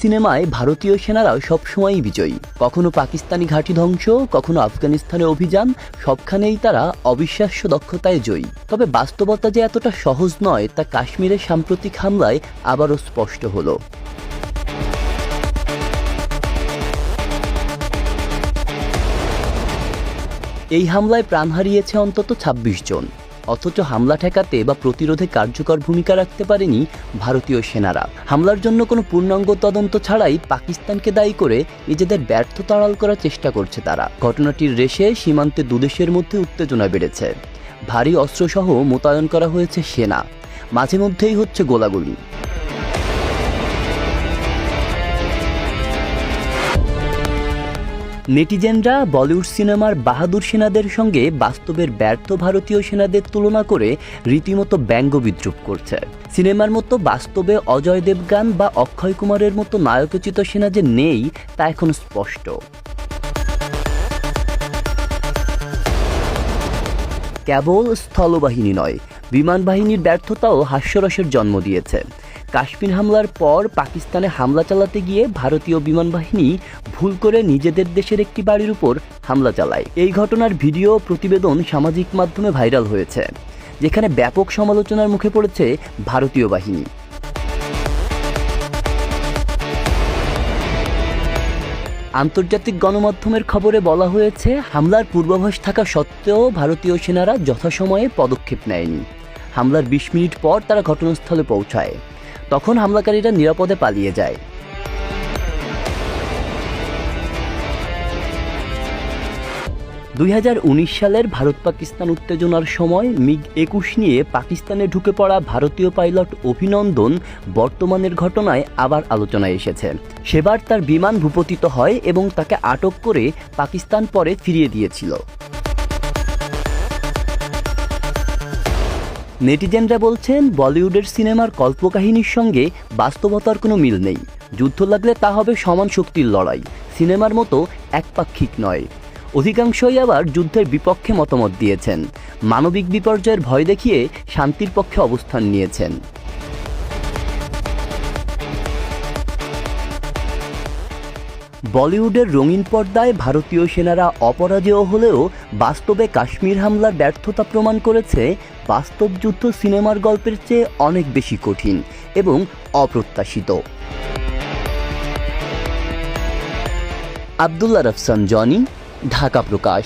সিনেমায় ভারতীয় সেনারা সবসময়ই বিজয়ী। কখনো পাকিস্তানি ঘাঁটি ধ্বংস, কখনো আফগানিস্তানে অভিযান, সবখানেই তারা অবিশ্বাস্য দক্ষতায় জয়ী। তবে বাস্তবতা যে এতটা সহজ নয় তা কাশ্মীরের সাম্প্রতিক হামলায় আবারও স্পষ্ট হলো। এই হামলায় প্রাণ হারিয়েছে অন্তত ২৬ জন, অথচ হামলা ঠেকাতে বা প্রতিরোধে কার্যকর ভূমিকা রাখতে পারেনি ভারতীয় সেনারা। হামলার জন্য কোনো পূর্ণাঙ্গ তদন্ত ছাড়াই পাকিস্তানকে দায়ী করে নিজেদের ব্যর্থতা আড়াল করার চেষ্টা করছে তারা। ঘটনাটির রেশে সীমান্তে দুদেশের মধ্যে উত্তেজনা বেড়েছে। ভারী অস্ত্রসহ মোতায়েন করা হয়েছে সেনা, মাঝে মধ্যেই হচ্ছে গোলাগুলি। নেটিজেনরা বলিউড সিনেমার বাহাদুর সেনাদের সঙ্গে বাস্তবের ব্যর্থ ভারতীয় সেনাদের তুলনা করে রীতিমতো ব্যঙ্গ বিদ্রুপ করছে। সিনেমার মতো বাস্তবে অজয় দেবগান বা অক্ষয় কুমারের মতো নায়কোচিত সেনা যে নেই তা এখন স্পষ্ট। কেবল স্থলবাহিনী নয়, বিমান বাহিনীর ব্যর্থতাও হাস্যরসের জন্ম দিয়েছে। কাশ্মীর হামলার পর পাকিস্তানে হামলা চালাতে গিয়ে ভারতীয় বিমান বাহিনী ভুল করে নিজেদের দেশের একটি বাড়ির উপর হামলা চালায়। এই ঘটনার ভিডিও প্রতিবেদন সামাজিক মাধ্যমে ভাইরাল হয়েছে, যেখানে ব্যাপক সমালোচনার মুখে পড়েছে ভারতীয় বাহিনী। আন্তর্জাতিক গণমাধ্যমের খবরে বলা হয়েছে, হামলার পূর্বাভাস থাকা সত্ত্বেও ভারতীয় সেনারা যথাসময়ে পদক্ষেপ নেয়নি। হামলার ২০ মিনিট পর তারা ঘটনাস্থলে পৌঁছায়। তখন হামলাকারীরা নিরাপদে পালিয়ে যায়। (২০১৯) সালের ভারত পাকিস্তান উত্তেজনার সময় MiG-21 নিয়ে পাকিস্তানে ঢুকে পড়া ভারতীয় পাইলট অভিনন্দন বর্তমানের ঘটনায় আবার আলোচনায় এসেছে। সেবার তার বিমান ভূপতিত হয় এবং তাকে আটক করে পাকিস্তান পরে ফিরিয়ে দিয়েছিল। নেটিজেনরা বলছেন, বলিউডের সিনেমার কল্পকাহিনীর সঙ্গে বাস্তবতার কোনো মিল নেই। যুদ্ধ লাগলে তা হবে সমান শক্তির লড়াই, সিনেমার মতো একপাক্ষিক নয়। অধিকাংশই আবার যুদ্ধের বিপক্ষে মতামত দিয়েছেন, মানবিক বিপর্যয়ের ভয় দেখিয়ে শান্তির পক্ষে অবস্থান নিয়েছেন। বলিউডের রঙিন পর্দায় ভারতীয় সেনারা অপরাজেয় হলেও বাস্তবে কাশ্মীর হামলার ব্যর্থতা প্রমাণ করেছে বাস্তব যুদ্ধ সিনেমার গল্পের চেয়ে অনেক বেশি কঠিন এবং অপ্রত্যাশিত। আব্দুল্লাহ রফসান জনি, ঢাকা প্রকাশ।